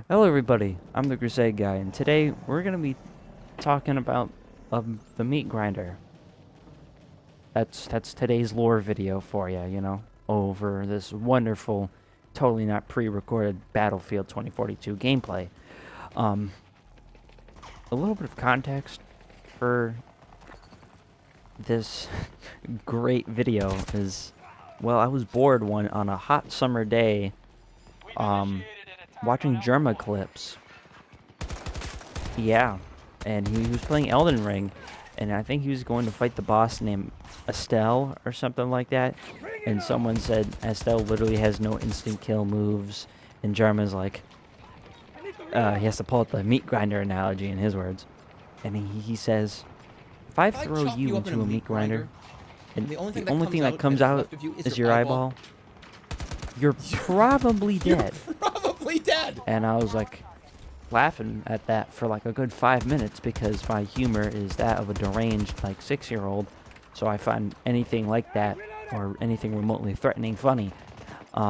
Hello everybody, I'm the Crusade guy, and today we're gonna be talking about the meat grinder. That's today's lore video for you, over this wonderful, totally not pre-recorded Battlefield 2042 gameplay. A little bit of context for this great video is, well, I was bored on a hot summer day, watching Germa clips. Yeah, and he was playing Elden Ring, and I think he was going to fight the boss named Estelle or something like that. And someone said Estelle literally has no instant kill moves, and Germa's like, he has to pull out the meat grinder analogy in his words. And he says, if I throw you into a meat grinder, and the only thing that comes out is your eyeball, you're probably dead. Probably dead. And I was like, laughing at that for like a good 5 minutes because my humor is that of a deranged like 6-year-old, so I find anything like that or anything remotely threatening funny. So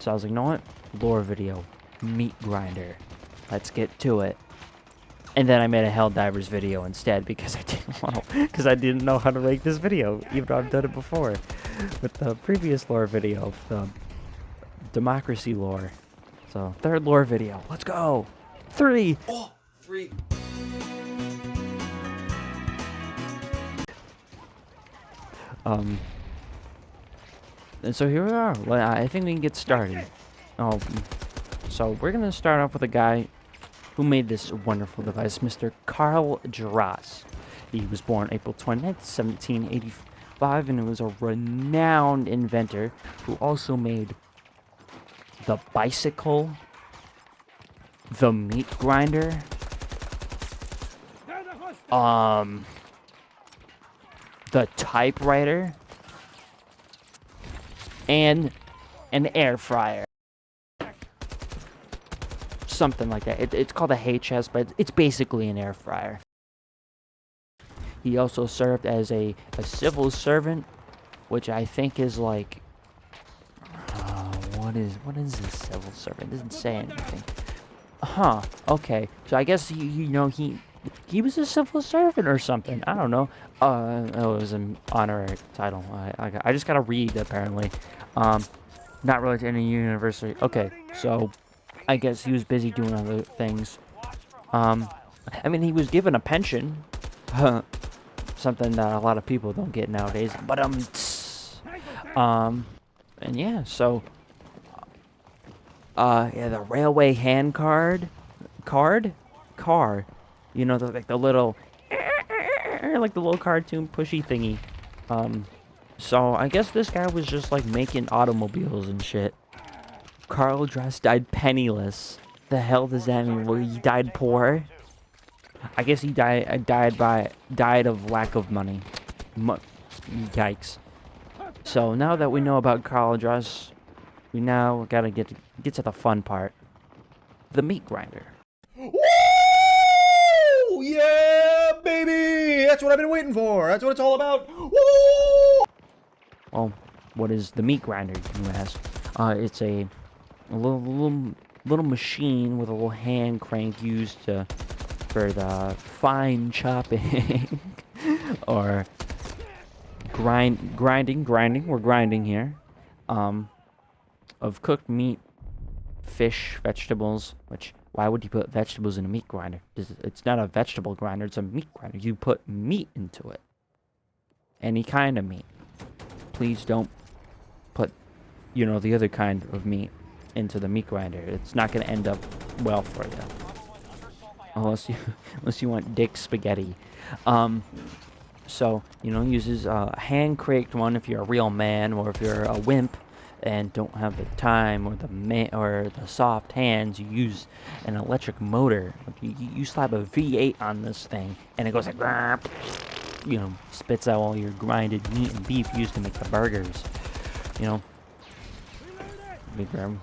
I was like, you know what, lore video, meat grinder, let's get to it. And then I made a Helldivers video instead because I didn't know how to make this video, even though I've done it before with the previous lore video of the democracy lore. So, third lore video. Let's go! 3! Oh, 3. And so here we are. Well, I think we can get started. So we're gonna start off with a guy who made this wonderful device, Mr. Carl Dres. He was born April 20th, 1785, and he was a renowned inventor who also made the bicycle, the meat grinder, the typewriter, and an air fryer. Something like that. It's called a HS, but it's basically an air fryer. He also served as a civil servant, which I think is like, what is a civil servant? It doesn't say anything. Huh. Okay. So I guess he was a civil servant or something. I don't know. It was an honorary title. I just gotta read apparently. Not related to any university. Okay. So I guess he was busy doing other things. I mean, he was given a pension. Something that a lot of people don't get nowadays. But and yeah. So. Yeah, the railway hand car, you know, like the little, like the little cartoon pushy thingy. So I guess this guy was just like making automobiles and shit. Carl Dres died penniless. The hell does that mean? Well, he died poor. I guess he died of lack of money. Yikes. So now that we know about Carl Dres, we now gotta get to the fun part. The meat grinder. Woo! Yeah, baby! That's what I've been waiting for. That's what it's all about. Woo! Well, what is the meat grinder, you ask? It's a little machine with a little hand crank used for the fine chopping or grinding. We're grinding here. Of cooked meat, fish, vegetables, which, why would you put vegetables in a meat grinder? It's not a vegetable grinder, it's a meat grinder. You put meat into it. Any kind of meat. Please don't put, the other kind of meat into the meat grinder. It's not going to end up well for you. Unless you want dick spaghetti. So, uses a hand-cranked one if you're a real man, or if you're a wimp and don't have the time or the soft hands, you use an electric motor. You slap a V8 on this thing, and it goes like, spits out all your grinded meat and beef used to make the burgers.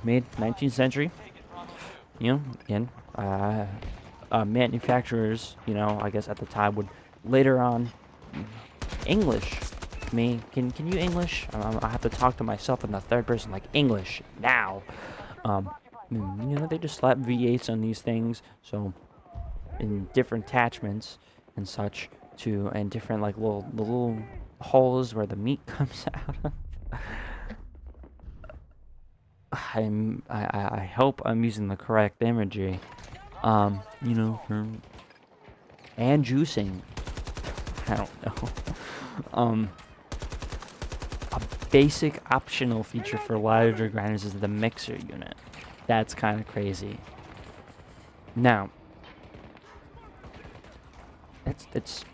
Made 19th century. Again, manufacturers, I guess at the time would later on English. Can you English? I have to talk to myself in the third person like English now. They just slap V8s on these things, so in different attachments and such and different like little holes where the meat comes out of. I hope I'm using the correct imagery. And juicing. I don't know. A basic optional feature for larger grinders is the mixer unit. That's kind of crazy. Now, that's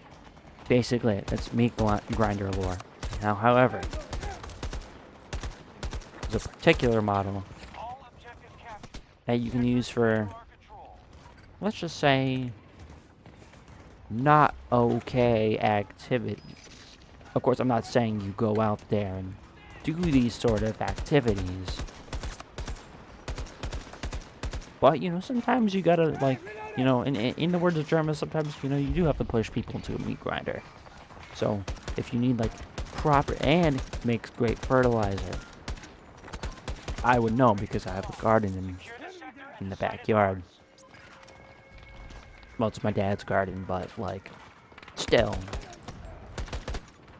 basically it. That's meat grinder lore. Now, however, there's a particular model that you can use for, let's just say, not okay activities. Of course, I'm not saying you go out there and do these sort of activities. But, sometimes you gotta, like, in the words of German, sometimes, you do have to push people into a meat grinder. So, if you need, like, proper, and makes great fertilizer. I would know because I have a garden in the backyard. Well, it's my dad's garden, but, like, still.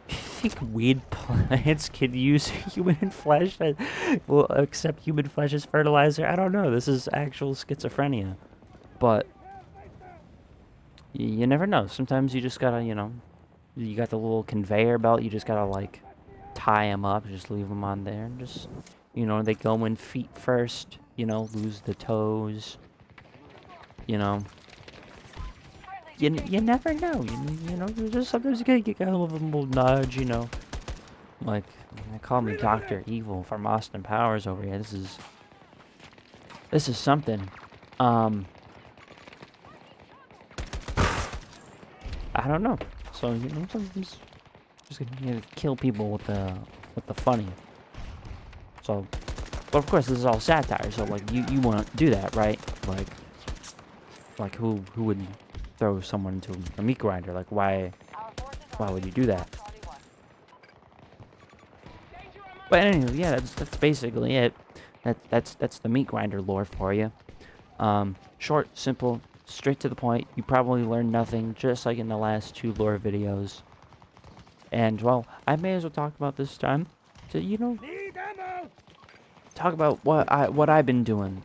I think weed plants can use human flesh that will accept human flesh as fertilizer. I don't know. This is actual schizophrenia. But you never know. Sometimes you just gotta, you got the little conveyor belt. You just gotta, like, tie them up. Just leave them on there. And just, they go in feet first. Lose the toes. You never know. You just sometimes you gotta get a little nudge, Like, they call me Dr. Evil from Austin Powers over here. This is something. I don't know. So, sometimes just gonna kill people with the funny. So, but of course this is all satire, so like you wouldn't do that, right? Like who would throw someone into a meat grinder? Like why would you do that? But anyway, yeah, that's basically it. That's the meat grinder lore for you. Short, simple, straight to the point. You probably learned nothing, just like in the last 2 lore videos. And well, I may as well talk about this time to talk about what I've been doing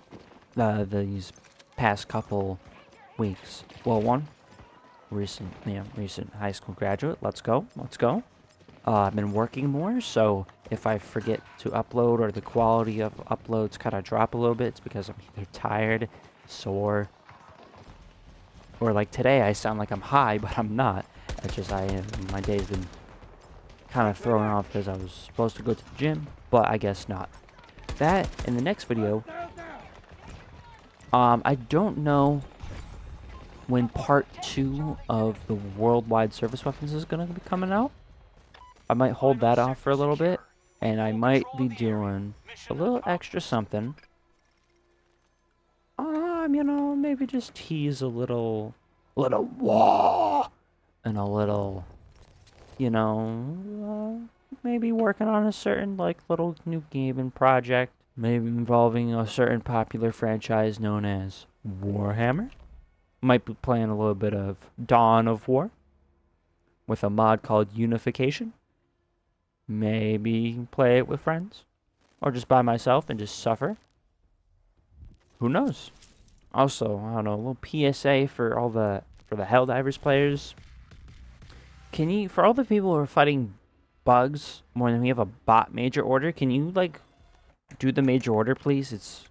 these past couple weeks. Well, one recent high school graduate. Let's go. I've been working more, so if I forget to upload or the quality of uploads kind of drop a little bit, it's because I'm either tired, sore, or like today I sound like I'm high, but I'm not. It's just my day's been kind of thrown off because I was supposed to go to the gym, but I guess not. That in the next video. I don't know when part 2 of the worldwide service weapons is gonna be coming out. I might hold that off for a little bit, and I might be doing a little extra something. Maybe just tease a little wah, and a little, maybe working on a certain like little new gaming project, maybe involving a certain popular franchise known as Warhammer. Might be playing a little bit of Dawn of War with a mod called Unification. Maybe play it with friends, or just by myself and just suffer. Who knows? Also, I don't know, a little PSA for all the Helldivers players. Can you, for all the people who are fighting bugs more than we have a bot major order, can you like do the major order, please? It's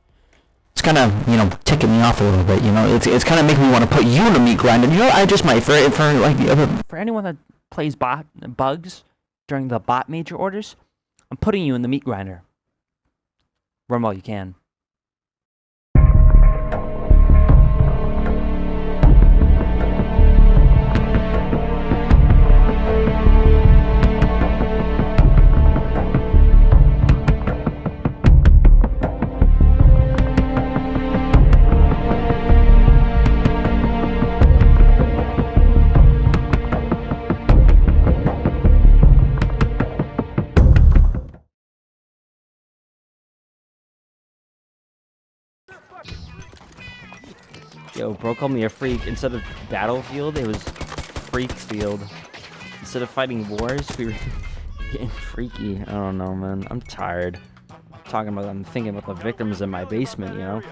kind of ticking me off a little bit. It's kind of making me want to put you in a meat grinder. I just might for anyone that plays bugs during the bot major orders, I'm putting you in the meat grinder. Run while you can. Yo, bro called me a freak. Instead of battlefield, it was freak field. Instead of fighting wars, we were getting freaky. I don't know, man. I'm tired. I'm thinking about the victims in my basement, you know?